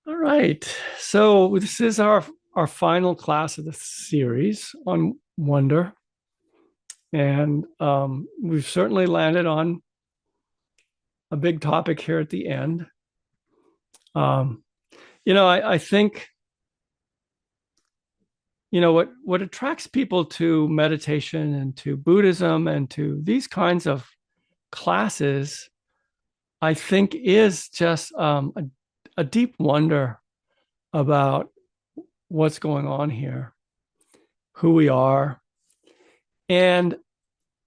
All right. So this is our final class of the series on wonder, and we've certainly landed on a big topic here at the end. Um, I think what attracts people to meditation and to Buddhism and to these kinds of classes, I think, is just a deep wonder about what's going on here, who we are, and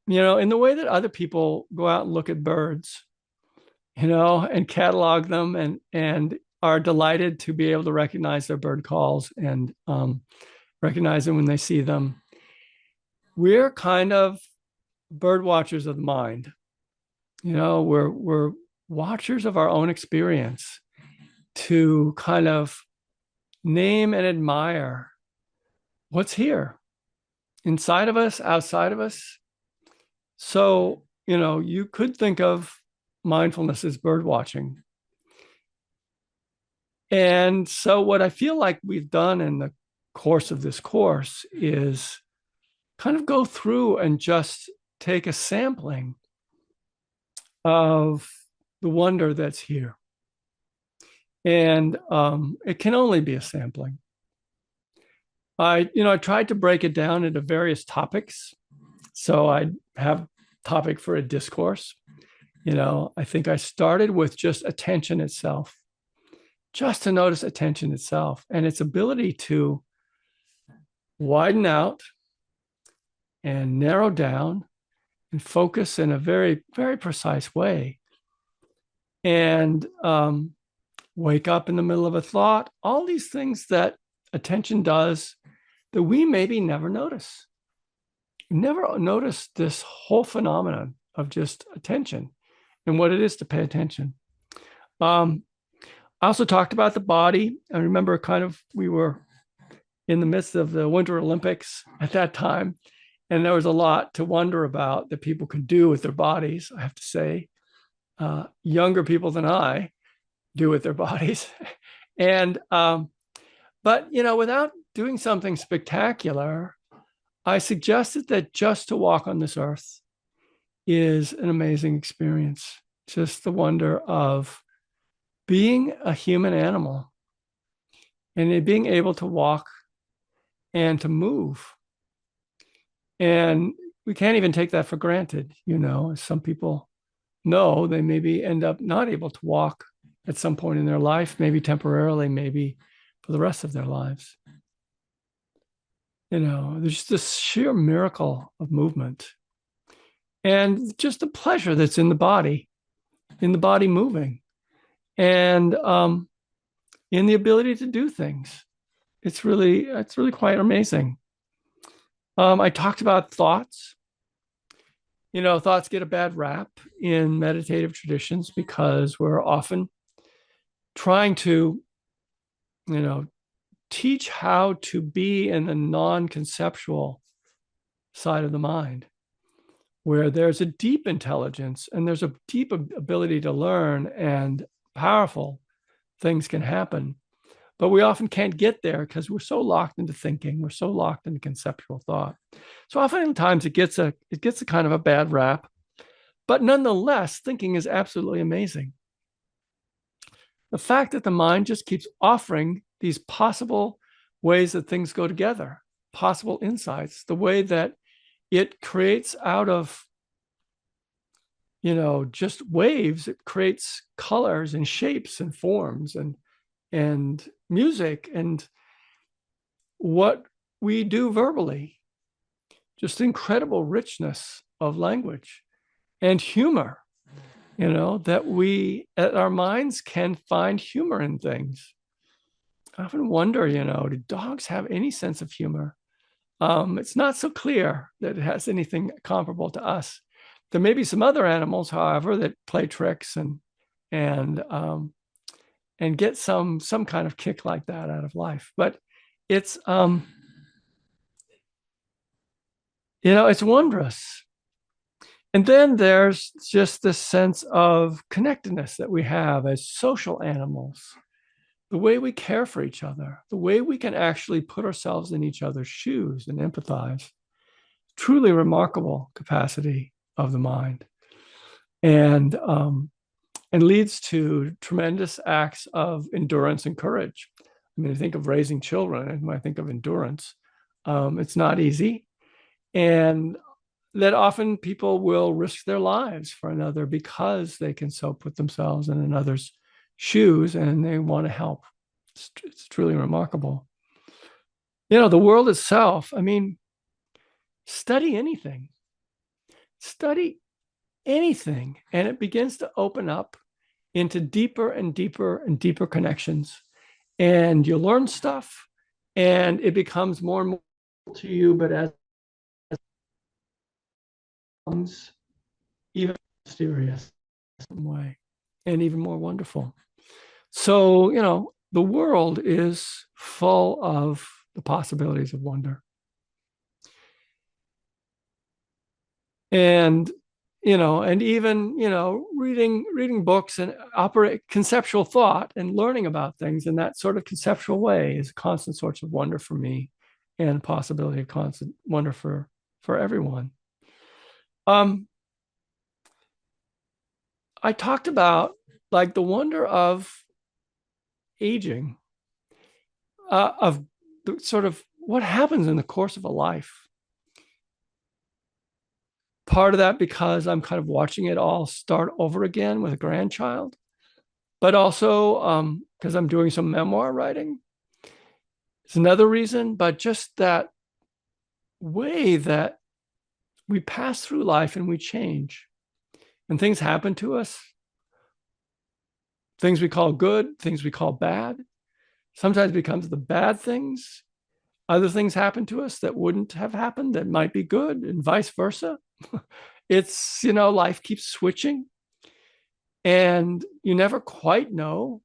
in the way that other people go out and look at birds, and catalog them and are delighted to be able to recognize their bird calls and recognize them when they see them. We're kind of bird watchers of the mind. We're watchers of our own experience to kind of name and admire what's here inside of us, outside of us. So, you could think of mindfulness as bird watching. And so, what I feel like we've done in the course of this course is kind of go through and just take a sampling of the wonder that's here. And it can only be a sampling. I tried to break it down into various topics. So I have topic for a discourse. I think I started with just attention itself, just to notice attention itself and its ability to widen out and narrow down and focus in a very, very precise way. And wake up in the middle of a thought, all these things that attention does that we maybe never notice. Never notice this whole phenomenon of just attention and what it is to pay attention. I also talked about the body. I remember we were in the midst of the Winter Olympics at that time, and there was a lot to wonder about that people could do with their bodies, I have to say. Younger people than I do with their bodies. And, but, without doing something spectacular, I suggested that just to walk on this earth is an amazing experience. Just the wonder of being a human animal and being able to walk and to move. And we can't even take that for granted. Some people know they maybe end up not able to walk at some point in their life, maybe temporarily, maybe for the rest of their lives. There's this sheer miracle of movement and just the pleasure that's in the body moving, and in the ability to do things. It's really quite amazing. I talked about thoughts. Thoughts get a bad rap in meditative traditions because we're often trying to, teach how to be in the non-conceptual side of the mind, where there's a deep intelligence and there's a deep ability to learn and powerful things can happen. But we often can't get there because we're so locked into thinking, we're so locked into conceptual thought. So oftentimes it gets a kind of a bad rap, but nonetheless, thinking is absolutely amazing. The fact that the mind just keeps offering these possible ways that things go together, possible insights, the way that it creates out of, just waves, it creates colors and shapes and forms and music and what we do verbally, just incredible richness of language and humor, that our minds can find humor in things. I often wonder, do dogs have any sense of humor? It's not so clear that it has anything comparable to us. There may be some other animals, however, that play tricks and get some kind of kick like that out of life. But it's it's wondrous. And then there's just this sense of connectedness that we have as social animals. the way we care for each other, the way we can actually put ourselves in each other's shoes and empathize. Truly remarkable capacity of the mind. And leads to tremendous acts of endurance and courage. I mean, I think of raising children, and when I think of endurance, it's not easy. And that often people will risk their lives for another because they can so put themselves in another's shoes and they want to help. It's truly remarkable. The world itself, I mean, study anything, and it begins to open up into deeper and deeper and deeper connections. And you learn stuff and it becomes more and more to you, but as it becomes even mysterious in some way and even more wonderful. So, the world is full of the possibilities of wonder. And and even reading books and operate conceptual thought and learning about things in that sort of conceptual way is a constant source of wonder for me, and a possibility of constant wonder for everyone. I talked about like the wonder of aging, of the sort of what happens in the course of a life. Part of that because I'm kind of watching it all start over again with a grandchild, but also because I'm doing some memoir writing. It's another reason, but just that way that we pass through life and we change, and things happen to us, things we call good, things we call bad. Sometimes it becomes the bad things. Other things happen to us that wouldn't have happened that might be good, and vice versa. It's, life keeps switching, and you never quite know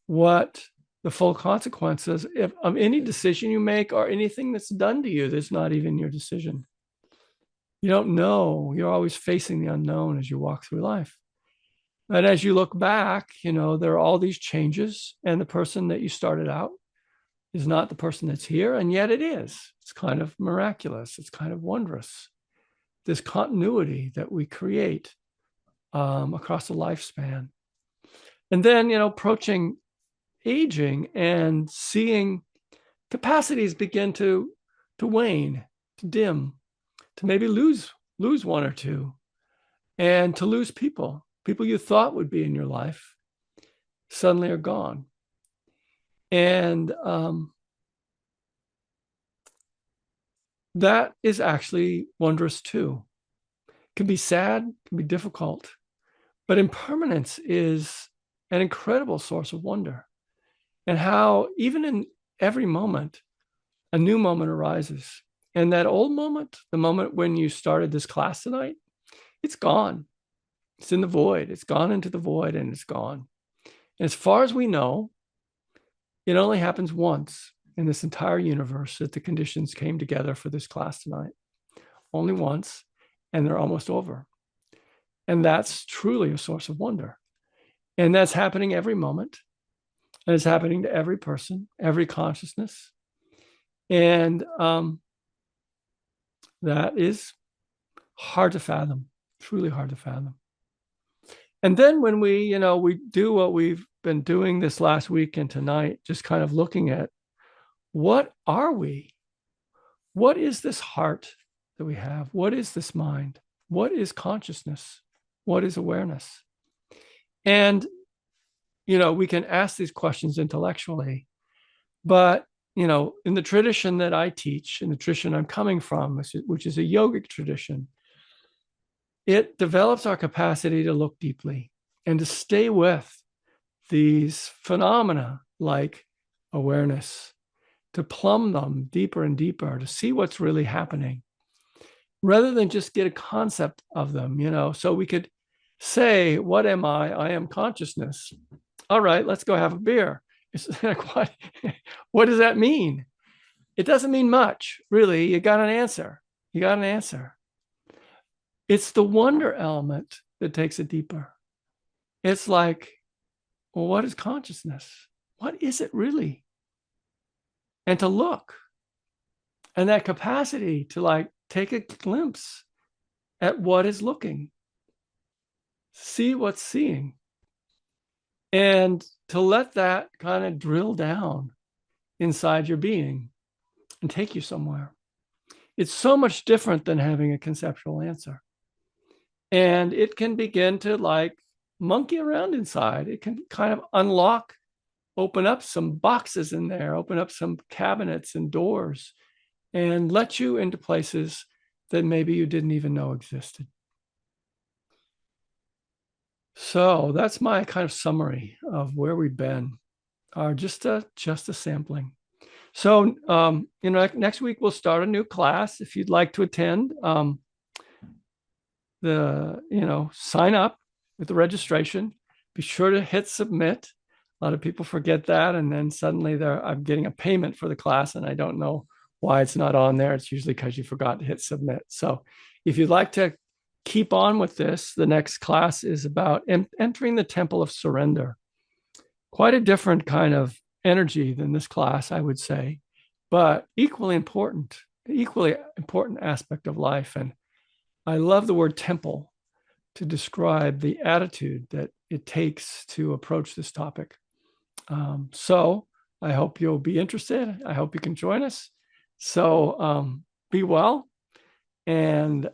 what the full consequences of any decision you make or anything that's done to you that's not even your decision. You don't know. You're always facing the unknown as you walk through life. And as you look back, there are all these changes, and the person that you started out is not the person that's here, and yet it is. It's kind of miraculous. It's kind of wondrous. This continuity that we create across the lifespan. And then, approaching aging and seeing capacities begin to wane, to dim, to maybe lose one or two, and to lose people you thought would be in your life suddenly are gone. And that is actually wondrous too. It can be sad, it can be difficult, but impermanence is an incredible source of wonder. And how even in every moment, a new moment arises. And that old moment, the moment when you started this class tonight, it's gone. It's in the void. It's gone into the void and it's gone. And as far as we know, it only happens once in this entire universe that the conditions came together for this class tonight. Only once, and they're almost over. And that's truly a source of wonder. And that's happening every moment. And it's happening to every person, every consciousness. And that is hard to fathom, truly hard to fathom. And then when we do what we've been doing this last week and tonight, just kind of looking at what are we? What is this heart that we have? What is this mind? What is consciousness? What is awareness? And, we can ask these questions intellectually, but, in the tradition that I teach, in the tradition I'm coming from, which is a yogic tradition, it develops our capacity to look deeply and to stay with these phenomena like awareness, to plumb them deeper and deeper, to see what's really happening, rather than just get a concept of them, so we could say, what am I? I am consciousness. All right, let's go have a beer. It's like, what does that mean? It doesn't mean much, really. You got an answer. It's the wonder element that takes it deeper. It's like, well, what is consciousness? what is it really? And to look, and that capacity to like take a glimpse at what is looking, see what's seeing, and to let that kind of drill down inside your being and take you somewhere. It's so much different than having a conceptual answer. And it can begin to like monkey around inside. It can kind of unlock, open up some boxes in there, open up some cabinets and doors, and let you into places that maybe you didn't even know existed. So that's my kind of summary of where we've been, just a sampling. So, next week we'll start a new class. If you'd like to attend, sign up with the registration. Be sure to hit submit. A lot of people forget that, and then suddenly I'm getting a payment for the class, and I don't know why it's not on there. It's usually because you forgot to hit submit. So, if you'd like to keep on with this, the next class is about entering the temple of surrender. Quite a different kind of energy than this class, I would say, but equally important aspect of life. And I love the word temple to describe the attitude that it takes to approach this topic. So I hope you'll be interested. I hope you can join us. So be well, and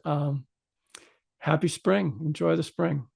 happy spring. Enjoy the spring.